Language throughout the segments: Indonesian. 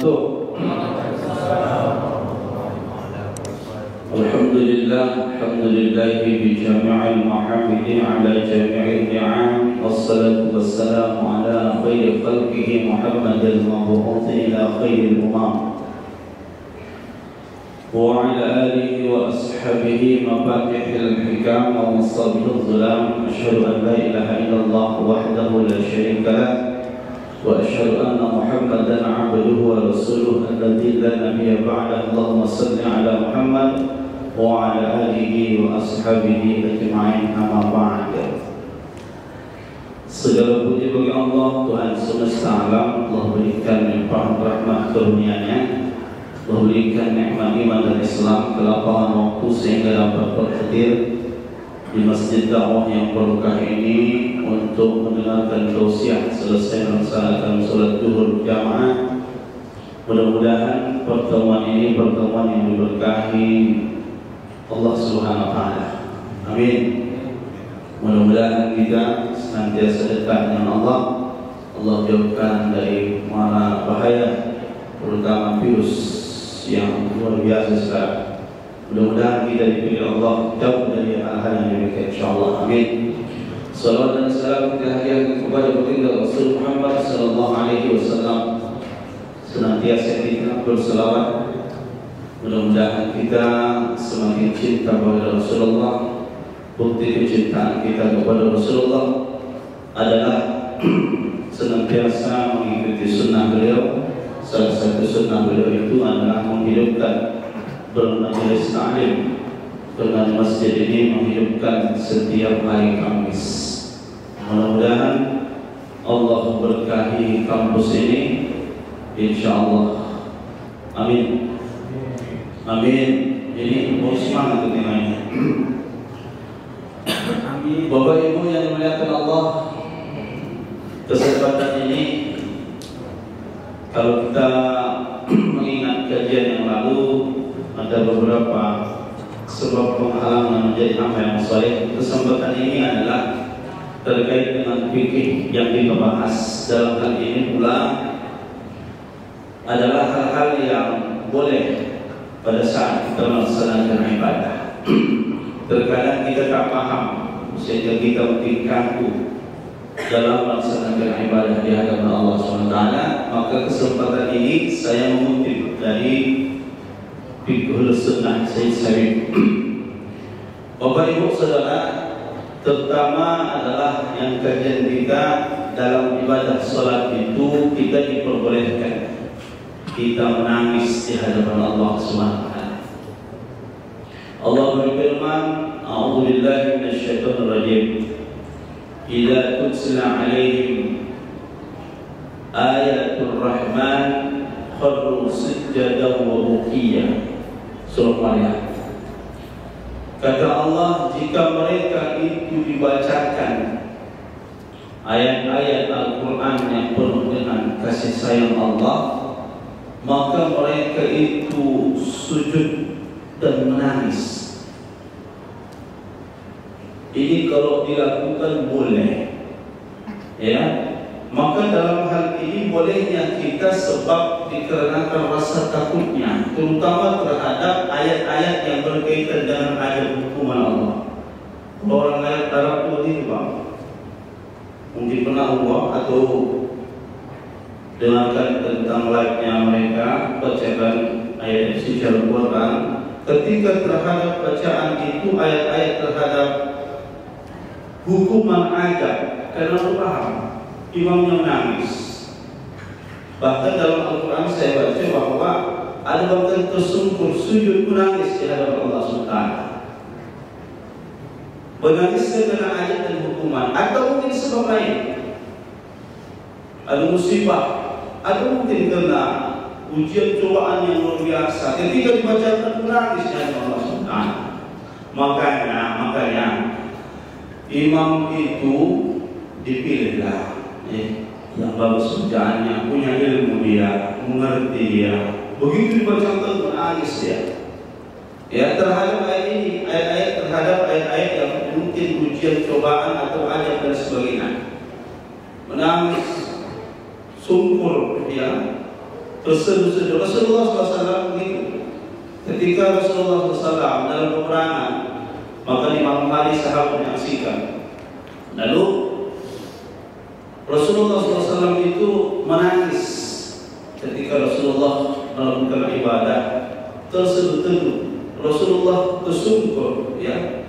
wabarakatuh. Alhamdulillahi bi jami'il mahamidi ala jami'il ni'am. Wassalatu wassalamu ala khairi khalqihi Muhammadil mabu'uthi ila khairil umam wa ala alihi wa ashabihi mafatihil hikam wa musabihil zulam. Asyhadu an la ilaha illallah wahdahu la syarika lah wa asyhadu anna Muhammadan abduhu wa rasuluhu alladzi la nabiyya ba'dahu. Allahumma shalli ala Muhammad wa ala alihi wa ashabihi ajma'in, amma ba'd. Segala puji bagi Allah, Tuhan semesta alam. Allah berikan limpahan rahmat karunia-Nya, Allah berikan nikmat iman dan Islam, kelapangan waktu sehingga dapat berhadir di masjid dakwah yang berkah ini untuk mendengarkan tausiah selesai melaksanakan salat zuhur jamaah. Mudah-mudahan pertemuan ini pertemuan yang diberkahi Allah Subhanahu wa taala. Amin. Mudah-mudahan kita senantiasa dekat dengan Allah. Allah jauhkan dari mara bahaya, terutama virus yang luar biasa sekarang. Mudah-mudahan kita dipilih Allah jauh dari hal-hal yang demikian, insyaallah. Amin. Salawat dan salam kita hadiahkan kepada baginda Rasul Muhammad sallallahu alaihi wasallam. Senantiasa kita berselawat. Mudah-mudahan kita semakin cinta kepada Rasulullah. Bukti kecintaan kita kepada Rasulullah adalah senantiasa mengikuti sunnah beliau. Salah satu sunnah beliau itu adalah menghidupkan bermajelis ta'lim, dengan masjid ini menghidupkan setiap hari Kamis. Mudah-mudahan Allah berkahi kampus ini, insyaallah. Amin. Amin. Ini mau semangat ketinggalannya. Amin. Bapak Ibu yang dimuliakan Allah, kesempatan ini kalau kita mengingat kajian yang lalu, ada beberapa sebab penghalang menjadi amal yang saleh. Kesempatan ini adalah terkait dengan fikih yang kita bahas. Dalam hal ini pula adalah hal-hal yang boleh pada saat kita melaksanakan ibadah. Terkadang kita tak paham sehingga kita mungkin kaku dalam melaksanakan ibadah di hadapan Allah SWT. Maka kesempatan ini saya mengutip dari Fiqhul Sunnah Sayyid Sabiq. Bapak Ibu Saudara, terutama adalah yang kajian kita dalam ibadah salat itu, kita diperbolehkan kita menangis di hadapan Allah SWT. Allah berfirman, A'udzubillahi minasyaitonir rajim. Idza tutsila 'alaihim ayatul rahman kharru sujjadan wa bukiya. Surah Maryam. Kata Allah, jika mereka itu dibacakan ayat-ayat Al-Quran yang penuh dengan kasih sayang Allah, maka mereka itu sujud dan menangis. Ini kalau dilakukan boleh, ya. Maka dalam hal ini bolehnya kita sebab dikarenakan rasa takutnya, terutama terhadap ayat-ayat yang berkaitan dengan ayat hukuman Allah. Orang ayat Arab itu bang, mungkin pernah Allah atau dengarkan tentang live-nya mereka bacaan ayat secara Quran. Ketika terhadap bacaan itu ayat-ayat terhadap hukuman ajab, karena paham imamnya menangis. Bahkan dalam Al-Quran saya baca bahwa ada bahkan tersungkur sujud menangis di hadapan Allah SWT. Menangis karena ayat dan hukuman, atau mungkin sebab lain, ada musibah, atau mungkin karena ujian cobaan yang luar biasa. Ketika dibacakan menangis di hadapan Allah SWT. Makanya imam itu dipilihlah yang bagus bacaannya, punya ilmu dia, mengerti dia. Begitu dibacakan menangis dia. Ya, terhadap ayat ini, ayat-ayat terhadap ayat-ayat yang mungkin ujian cobaan atau ajab dan sebagainya. Menangis, sungkur dia. terseduh-seduh. Rasulullah SAW begitu. Ketika Rasulullah SAW dalam peperangan, maka di malam hari sahabat menyaksikan. Lalu Rasulullah SAW itu menangis ketika Rasulullah melakukan ibadah, terseduh-seduh. Rasulullah tersungkur, ya,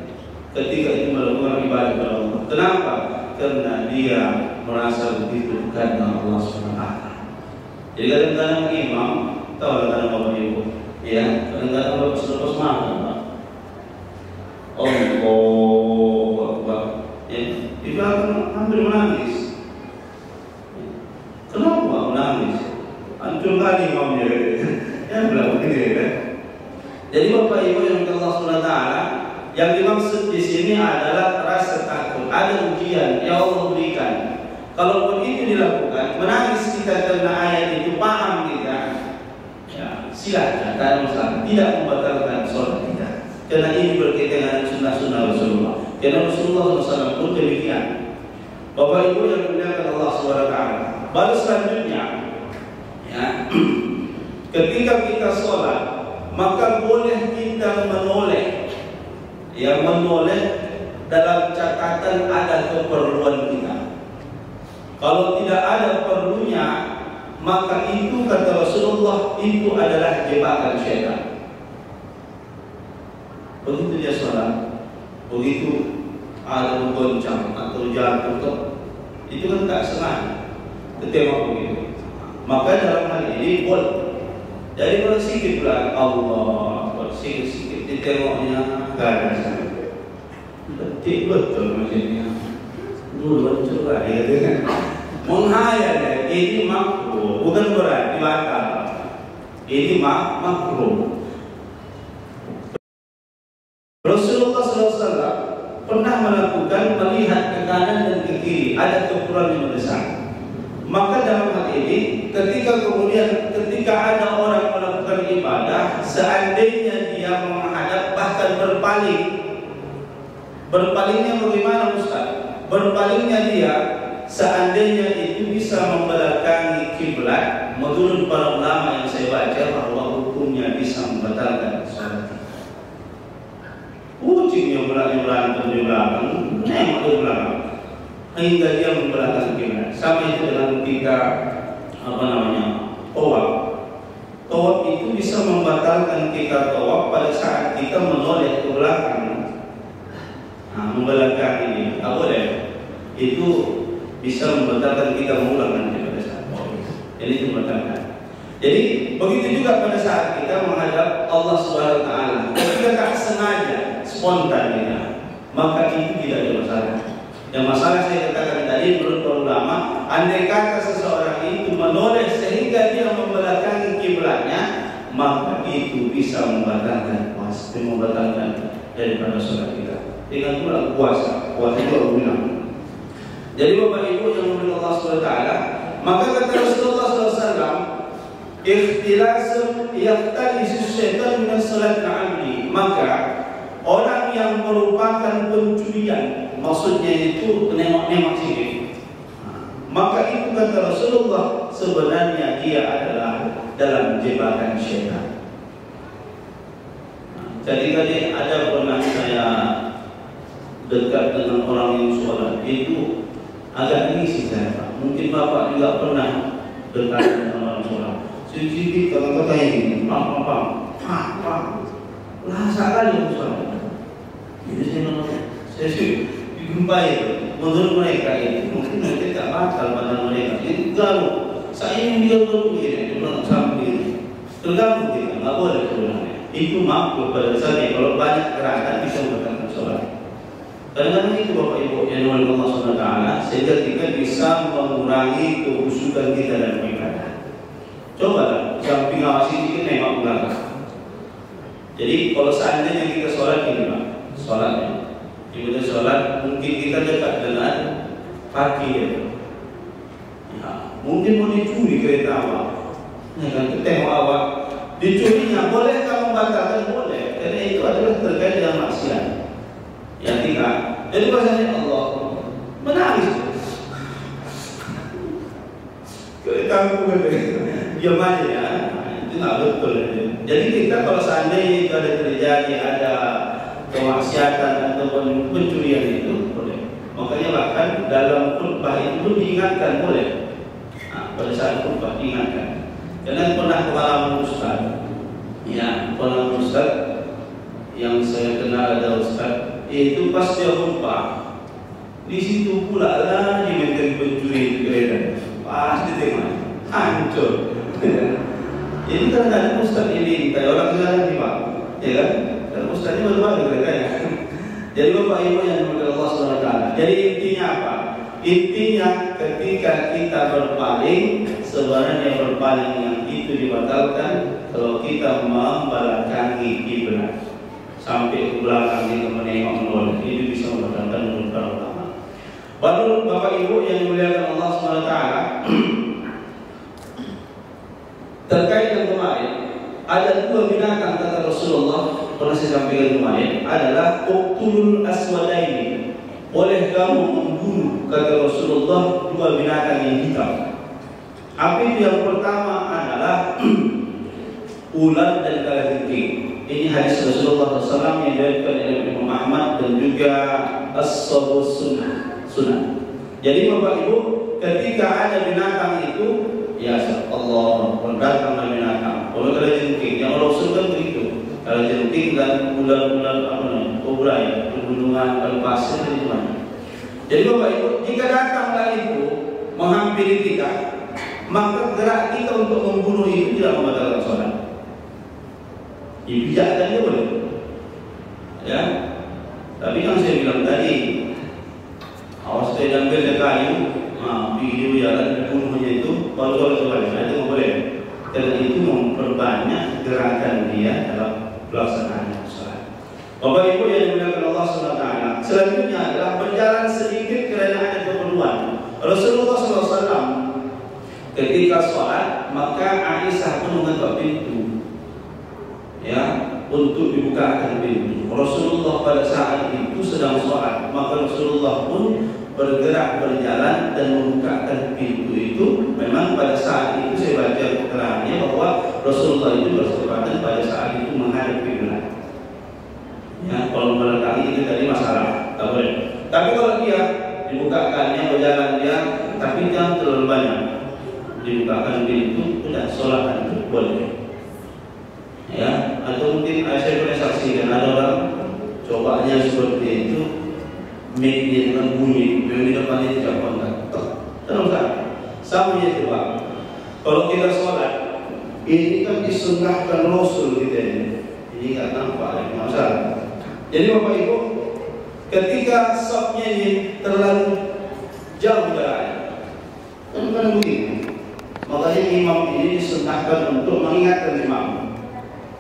ketika itu melakukan ibadah kepada Allah. Kenapa? Karena dia merasa begitu dekat dengan Allah SWT. Jadi kadang-kadang imam, tahu kadang-kadang bapak ibu, ya, kadang-kadang bapak selepas makan, Pak. Allahu Akbar. Ya, di belakang hampir menangis. Kenapa menangis? Hancur kali imamnya, ya belakang ini, kan? Jadi bapak ibu yang Allah SWT, yang dimaksud di sini adalah rasa takut. Ada ujian yang Allah berikan. Kalaupun itu dilakukan, menangis kita karena ayat itu, paham kita, ya silakan, tak ada masalah. Tidak membatalkan sholat kita, karena ini berkaitan dengan sunnah-sunnah Rasulullah. Karena Rasulullah SAW pun demikian. Bapak ibu yang dimuliakan Allah SWT. Baru selanjutnya, ya, ketika kita sholat, maka boleh kita menoleh. Yang menoleh dalam catatan ada keperluan kita. Kalau tidak ada perlunya, maka itu kata Rasulullah itu adalah jebakan syaitan. Begitu dia sholat, begitu ada goncang atau jatuh, itu kan tak sengaja ketembak begitu. Maka dalam hal ini boleh. Jadi kalau sikit pula Allah, sikit-sikit ditengoknya gak ada sana. Betul maksudnya. Dulu coba dia katakan menghayal, ini makruh, bukan berarti batal. Ini makruh. Rasulullah SAW pernah melakukan melihat ke kanan dan ke kiri, ada kekurangan yang besar. Maka dalam hal ini, ketika ada orang melakukan ibadah, seandainya dia menghadap bahkan berpalingnya bagaimana Ustaz? Berpalingnya dia, seandainya itu bisa membelakangi kiblat, menurut para ulama yang saya baca bahwa hukumnya bisa membatalkan salat. Kucing yang berantem di belakang, nengok di belakang, hingga dia membelakang kiblat. Sama itu dengan kita tawaf. Tawaf itu bisa membatalkan kita tawaf pada saat kita menoleh ke belakang. Membelakang ini tak boleh. Itu bisa membatalkan kita mengulang nanti pada saat tawaf. Jadi itu membatalkan. Jadi begitu juga pada saat kita menghadap Allah Subhanahu Wa Taala. Ketika tak sengaja, spontan kita, maka itu tidak ada masalah. Yang masalah saya katakan tadi menurut para ulama, andai kata seseorang itu menoleh sehingga dia membelakangi kiblatnya, maka itu bisa membatalkan puasa, membatalkan daripada sholat kita. Dengan pula puasa itu bilang. Jadi bapak ibu yang memuliakan Allah SWT, maka kata Rasulullah SAW, ikhtilasun yahtalisu syaitan min salat al-'abdi. Maka orang yang merupakan pencurian, maksudnya itu nengok-nengok sini, maka itu kata Rasulullah sebenarnya dia adalah dalam jebakan syaitan. Jadi ada pernah saya dekat dengan orang yang sholat, itu agak risih saya, Pak. Mungkin bapak juga pernah dekat dengan orang sholat. Sedikit kata-kata ini, pam. Lah sekali yang sholat. Jadi saya digumpai. Menurut mereka itu mungkin mereka tak batal pada mereka. Jadi kalau saya ingin dia begini, dia bilang sambil terganggu kita, nggak boleh sebenarnya. Itu makruh pada dasarnya. Kalau banyak gerakan bisa membatalkan sholat. Kadang-kadang itu bapak ibu yang dimuliakan Allah SWT, sehingga kita bisa mengurangi kehusukan kita dalam ibadah. Cobalah samping awasi sedikit nengok belakang. Jadi kalau seandainya kita sholat ini Pak, sholatnya ibadah sholat, mungkin kita dekat dengan parkir, ya, mungkin mau dicuri kereta awak, ya kan, tengok awak, dicurinya boleh kamu batalkan? Boleh, karena itu adalah terkait dengan maksiat. Ya tidak. Jadi bahasanya Allah menangis. Kereta aku diam aja ya. Itu nggak betul. Jadi kita kalau seandainya itu ada terjadi ada kemaksiatan ataupun pencurian itu boleh. Makanya bahkan dalam khutbah itu pun diingatkan boleh. Pada saat khutbah diingatkan. Karena pernah pengalaman Ustaz, ya pengalaman Ustaz yang saya kenal ada Ustaz, itu pas dia khutbah. Di situ pula lah diminta pencuri itu kereta. Pasti tengok hancur. Jadi kadang-kadang Ustaz ini kayak orang sekarang ni Pak, ya kan? Dan Ustaz ini baru-baru kereta ya. Jadi Bapak Ibu yang dimuliakan Allah SWT. Jadi intinya apa? Intinya ketika kita berpaling, sebenarnya berpaling yang itu dibatalkan kalau kita membelakangi kiblat sampai ke belakang kita menengok menoleh, itu bisa membatalkan menurut para ulama. Baru Bapak Ibu yang dimuliakan Allah SWT, terkait dengan kemarin ada dua binatang kata Rasulullah pernah saya sampaikan kemarin adalah uqtulul aswadaini. Boleh kamu membunuh kata Rasulullah dua binatang yang hitam. Apa itu? Yang pertama adalah ular dan kalajengking. Ini hadis Rasulullah SAW yang diriwayatkan oleh Imam Ahmad dan juga As-Sabus Sunan. Jadi Bapak Ibu, ketika ada binatang itu, ya Allah datanglah binatang. Kalau kalajengking, yang Rasul kan begitu. Kalajengking dan ular-ular kobra ya, pegunungan, kalau pasir itu mana. Jadi Bapak Ibu, jika datanglah itu menghampiri kita, maka gerak kita untuk membunuh itu tidak membatalkan sholat. Dipijakkan dia boleh, ya. Tapi kan saya bilang tadi, awas saya ambil kayu, video jalan dibunuhnya itu, baru sholat itu nggak boleh. Karena itu memperbanyak gerakan dia dalam pelaksanaan sholat. Bapak Ibu yang dimuliakan Allah SWT, selanjutnya adalah berjalan sedikit kerana ada keperluan. Rasulullah SAW ketika sholat, maka Aisyah pun mengetuk pintu, ya, untuk dibukakan pintu. Rasulullah pada saat itu sedang sholat, maka Rasulullah pun bergerak berjalan dan membukakan pintu itu. Memang pada saat itu saya baca keterangannya bahwa Rasulullah itu berkesempatan pada saat itu menghadap kiblat. Ya, kalau meletakkan itu tadi masalah, tak boleh. Tapi kalau dia dibukakannya berjalan dia, tapi jangan terlalu banyak. Dibukakan pintu, sudah sholat itu boleh. Ya, atau mungkin saya pernah saksikan ada orang cobanya seperti itu, mic-nya dengan bunyi, yang di depannya tidak kontak. Terus sama ya coba. Kalau kita sholat, ini kan disunnahkan Rasul kita ini. Ini nggak nampak, ada masalah. Jadi Bapak Ibu, ketika safnya ini terlalu jauh jaraknya, kan begitu. Makanya imam ini disunnahkan untuk mengingatkan imam.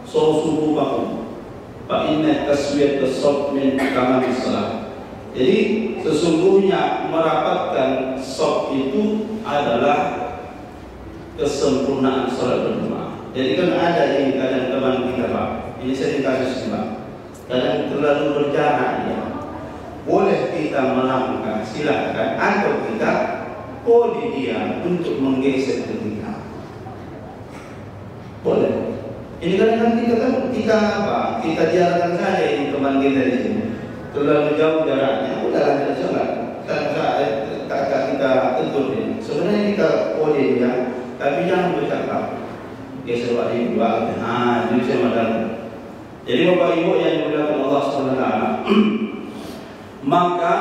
Subuh bangun. Pak inna taswiyat as-saf min kamalis salat. Jadi sesungguhnya merapatkan saf itu adalah kesempurnaan salat berjamaah. Jadi kan ada yang kadang teman kita Pak, ini saya kasus Pak, kadang terlalu berjarak ya. Boleh kita melangkah, silakan, atau kita boleh dia untuk menggeser ke kita. Boleh. Ini kadang kita apa? Kita jalankan saja ini teman kita di sini. Terlalu jauh jaraknya, udahlah kita sholat. Kakak kita tegur ini. Sebenarnya kita boleh ya, tapi jangan bercakap. Geser wajib dua. Ini saya madam. Jadi Bapak Ibu yang dimuliakan Allah SWT, maka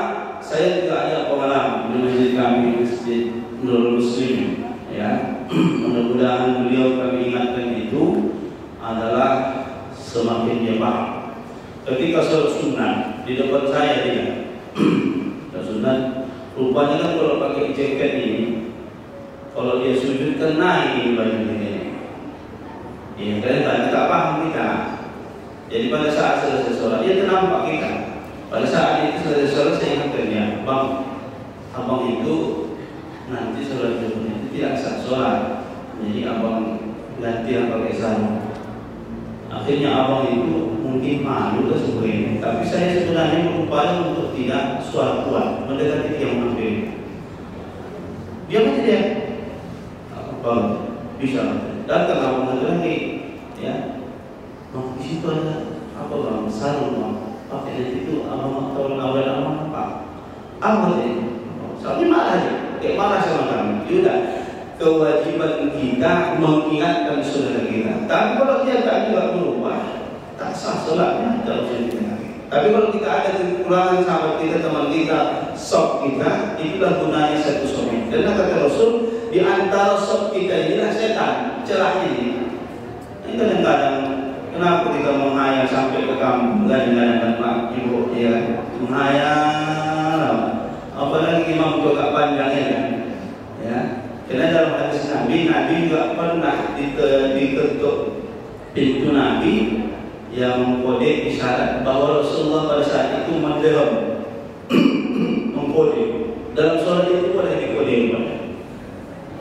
saya juga ada pengalaman di masjid kami, Masjid Nurul Muslim. Ya, mudah-mudahan beliau kami ingatkan itu adalah semakin jemaah. Ketika sholat sunnah di depan saya dia, sholat sunnah, rupanya kan kalau pakai jaket ini, kalau dia sujud kan naik ini bajunya ini. Ya, kalian tak paham kita. Jadi pada saat selesai sholat dia ternampak kita. Pada saat itu selesai sholat saya ingatkan dia, bang, abang itu nanti sholat Jumat itu tidak sah sholat. Jadi abang ganti yang pakai sarung. Akhirnya abang itu mungkin malu dan sebagainya. Tapi saya sebenarnya berupaya untuk tidak suara kuat mendekati dia mengambil. Dia macam dia. Bang, bisa. Datang abang lagi, ya. Di situ ada apa bang? Sarung bang. Pakai itu abang tahun awal abang apa? Apa sih? Soalnya marah aja. Kayak marah sama kami. Sudah. Kewajiban kita mengingatkan saudara kita. Tapi kalau dia tak juga berubah, tak sah solatnya kalau kita. Tapi kalau kita ada kekurangan sahabat kita, teman kita, sob kita, itulah gunanya satu sob. Karena kata Rasul, di antara sob kita inilah setan, celahnya ini. Ini kadang-kadang kenapa kita menghayal sampai ke kamu, gadang-gadang pak ibu, ya menghayal. Apalagi Imam juga panjangnya kan, ya. Karena dalam hadis Nabi juga pernah diketuk pintu Nabi yang mengkode isyarat bahwa Rasulullah pada saat itu menderem mengkode. Dalam sholat itu boleh dikode.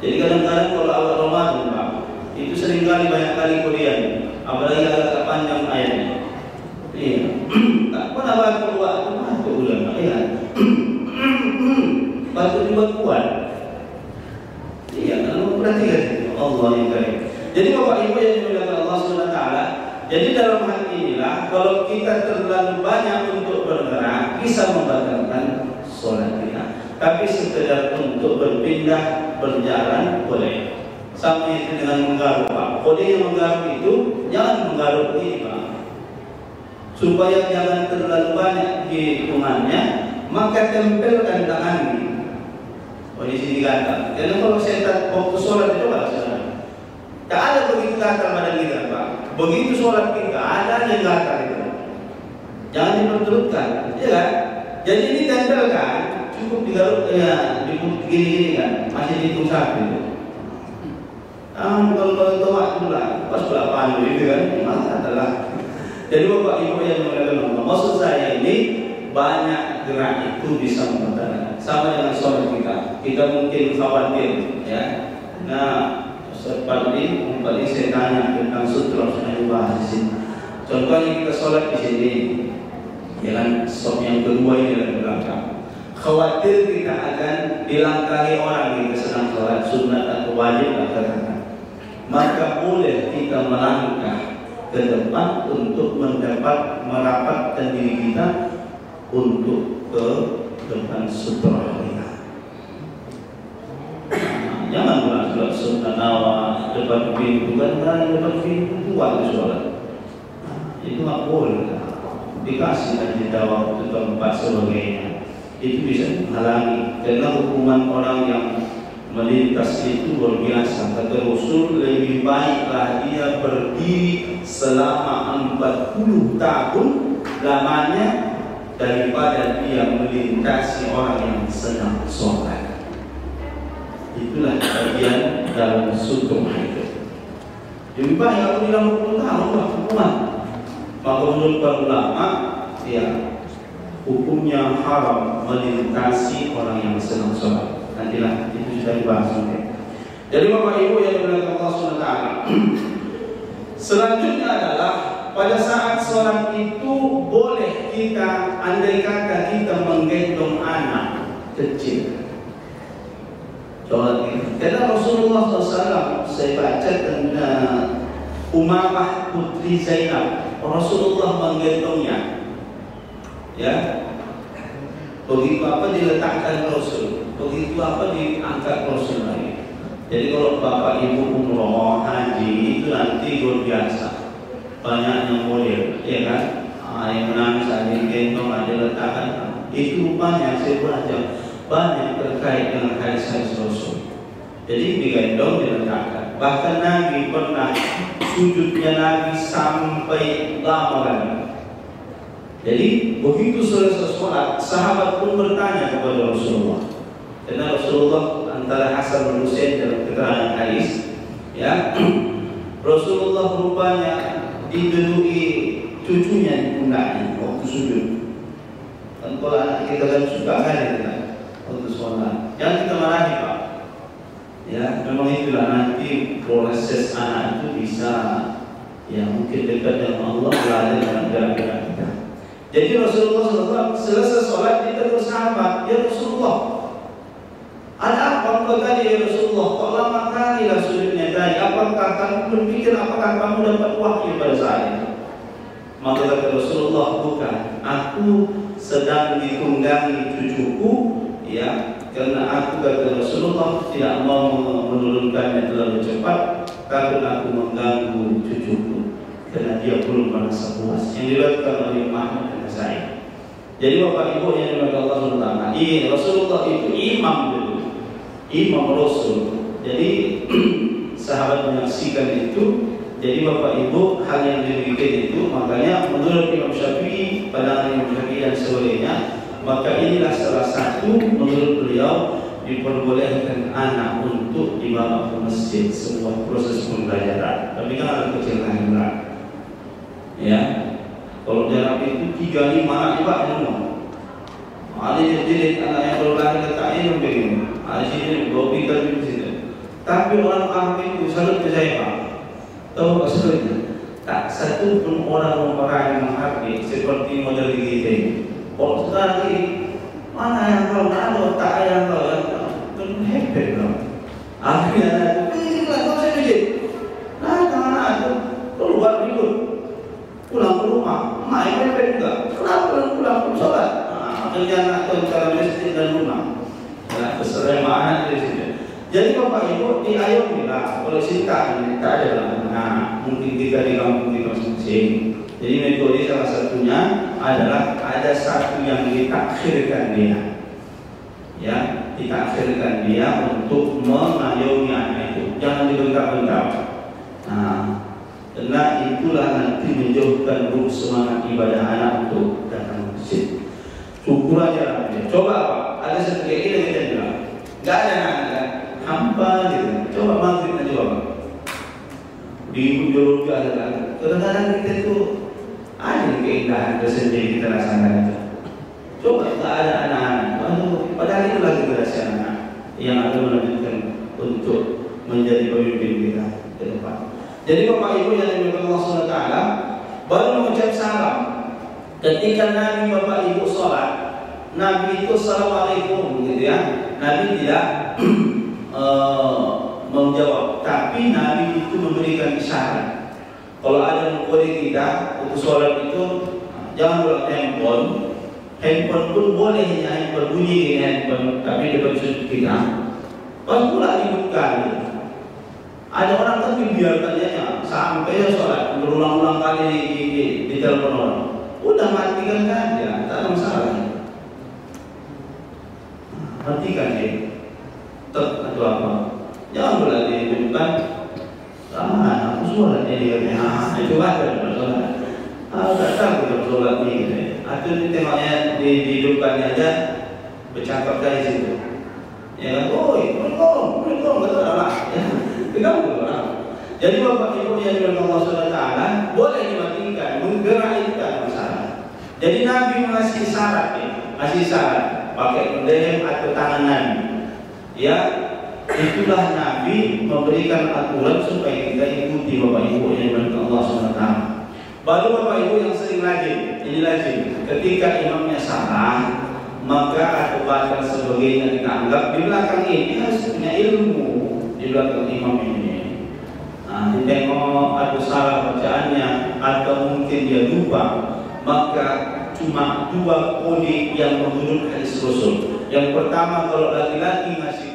Jadi kadang-kadang kalau awal Ramadan Pak, itu seringkali banyak kali kodean, apalagi agak panjang ayatnya. Iya. Tak pernah waktu ulama, ya. Waktu dibuat kuat. Iya, kalau perhatikan Allah yang baik. Jadi Bapak Ibu yang dimuliakan Allah SWT, jadi dalam hal inilah kalau kita terlalu banyak untuk bergerak bisa membatalkan sholat kita. Tapi sekedar untuk berpindah berjalan boleh. Sama itu dengan menggaruk Pak. Kode yang menggaruk itu jangan menggaruk ini Pak. Supaya jangan terlalu banyak hitungannya, maka tempelkan tangan ini. Oh di sini kata, karena kalau saya waktu sholat itu pada sholat, tak ada begitu gatal badan kita Pak. Begitu sholat kita ada yang gatal itu, jangan diperturutkan, ya kan? Jadi ini tempelkan, cukup digaruk ya, gini-gini kan, masih dihitung satu itu. Kalau tomat itu lah, pas berapaan itu kan, memang adalah. Jadi Bapak Ibu yang dimuliakan Allah, maksud saya ini banyak gerak itu bisa membatalkan. Sama dengan sholat kita. Kita mungkin khawatir, ya. Nah, Ustaz Padri, saya tanya tentang sutra sudah dibahas di sini. Contohnya kita sholat di sini, ya kan? Sholat yang kedua ini adalah belakang. Khawatir kita akan dilangkahi orang kita sedang sholat sunat atau wajib katakan. Maka boleh kita melangkah ke depan untuk merapatkan diri kita untuk ke depan sutra kita. Jangan sholat sunat awal depan pintu kan, depan pintu kuat sholat. Itu nggak boleh. Dikasih nanti waktu tempat sebagainya. Itu bisa menghalangi. Karena hukuman orang yang melintas itu luar biasa. Kata Rasul, lebih baiklah dia berdiri selama 40 tahun lamanya daripada dia melintasi orang yang sedang sholat. Itulah bagian dalam sunnah itu. Lebih baik aku bilang 40 tahun hukuman. Maka menurut para ulama, ya hukumnya haram melintasi orang yang sedang sholat. Nantilah itu sudah dibahas nanti. Jadi Bapak Ibu yang dimuliakan Allah SWT, selanjutnya adalah pada saat sholat itu boleh kita, andai kata kita menggendong anak kecil sholat ini. Karena Rasulullah SAW, saya baca tentang Umamah putri Zainab, Rasulullah menggendongnya, ya. Begitu apa diletakkan Rasul, begitu apa diangkat Rasul lagi. Jadi kalau Bapak Ibu umroh haji itu nanti luar biasa, banyak yang mulia, ya kan? Yang menangis ada yang gendong, ada letakkan. Itu rupanya saya baca banyak terkait dengan hadis-hadis Rasul. Jadi digendong, diletakkan. Bahkan Nabi pernah sujudnya Nabi sampai lama lagi. Jadi begitu selesai sholat, sahabat pun bertanya kepada Rasulullah. Karena Rasulullah antara Hasan dan Husain dalam keterangan hadis, ya, Rasulullah rupanya diduduki cucunya di pundaknya waktu sujud. Dan kalau anak kita kan suka kan kita waktu sholat, jangan kita marahi Pak. Ya, memang itulah nanti proses anak itu bisa, ya mungkin dekat dengan Allah berada dalam gerak-gerak kita. Jadi Rasulullah SAW selesai sholat ditegur sahabat, ya Rasulullah, ada apa engkau tadi ya Rasulullah? Kok lama kali lah sujudnya? ditanya, apakah kamu berpikir apakah kamu dapat wahyu pada saat itu? Maka kata Rasulullah, bukan. Aku sedang ditunggangi cucuku, ya, karena aku kata Rasulullah tidak mau menurunkannya terlalu cepat, takut aku mengganggu cucuku, karena dia belum merasa puas. Yang diriwayatkan oleh Ahmad dan Nasai. Jadi Bapak Ibu yang dimaksud Allah SWT, Rasulullah itu imam dulu, imam Rasul. Jadi sahabat menyaksikan itu. Jadi Bapak Ibu hal yang demikian itu, makanya menurut Imam Syafi'i, pandangan Imam Syafi'i dan sebagainya, maka inilah salah satu menurut beliau diperbolehkan anak untuk dibawa ke masjid sebuah proses pembelajaran. Tapi kan anak kecil kan berat, ya. Kalau jarak itu 3-5 anak juga semua. Ada jadi anak yang baru lahir letaknya begini, ada sini 2 pintar di situ. Tapi orang kami itu selalu percaya. Tahu maksudnya? Tak satu pun orang memerangi menghargai seperti model kita ini. Kalau sekarang ini mana yang tahu, ada tak yang tahu, kan hebat dong. Akhirnya itu, kau saya bijak. Nah, jangan ada keluar ribut, pulang ke rumah, main hebat juga. Kenapa pulang sholat? Akhirnya anak tahu cara masjid dan rumah. Ya, keserempaan di sini. Jadi Bapak Ibu diayomilah oleh Sinta ini tak ada dalam anak, mungkin kita di kampung kita masing-masing. Jadi metode salah satunya adalah ada satu yang ditakhirkan dia, ya, ditakhirkan dia untuk mengayomi anak itu, jangan dibentak-bentak. Nah, karena itulah nanti menjauhkan ruh semangat ibadah anak untuk datang ke masjid. Syukur aja, coba Pak, ada satu kayak ini kita bilang, nggak ada anak. Hampa gitu, coba maghrib aja Bapak. Di ujung juga ada. Kadang-kadang kita itu ada keindahan tersendiri kita rasakan itu. Coba tak ada anak-anak, padahal itulah generasi anak yang akan melanjutkan untuk menjadi pemimpin kita ke depan. Jadi Bapak Ibu yang dimuliakan Allah SWT, baru mengucap salam. Ketika Nabi Bapak Ibu sholat, Nabi itu Assalamualaikum gitu ya. Nabi tidak menjawab, tapi Nabi itu memberikan isyarat. Kalau ada yang mengkode kita untuk sholat itu, jangan buat handphone pun boleh, handphone bunyi handphone, tapi depan sudut kita. Pas pula dibuka. Ada orang tapi biarkan aja sampai sholat berulang-ulang kali di telepon orang. Udah matikan saja, tak ada masalah. Matikan dia. Atau apa? Jangan pula dihidupkan. Aku sholat dia itu ada sholat. Tak tahu kita sholat ni. Atau tengoknya dihidupkannya aja bercakap dari situ. Ya, oi, belum, betul lah. Tidak betul. Jadi Bapak Ibu yang dimuliakan Allah SWT boleh dimatikan, menggerakkan masalah. Jadi Nabi mengasih syarat, kasih syarat pakai lem atau tangan Nabi. Ya, itulah Nabi memberikan aturan supaya kita ikuti Bapak Ibu yang dimuliakan Allah SWT. Baru Bapak Ibu yang sering lazim, ini lazim. Ketika imamnya salah, maka atau bahkan sebagainya kita anggap di belakang ini harus punya ilmu di belakang imam ini. Nah, ditengok atau salah bacaannya atau mungkin dia lupa, maka cuma 2 kode yang menurut hadis Rasul. Yang pertama kalau laki-laki ngasih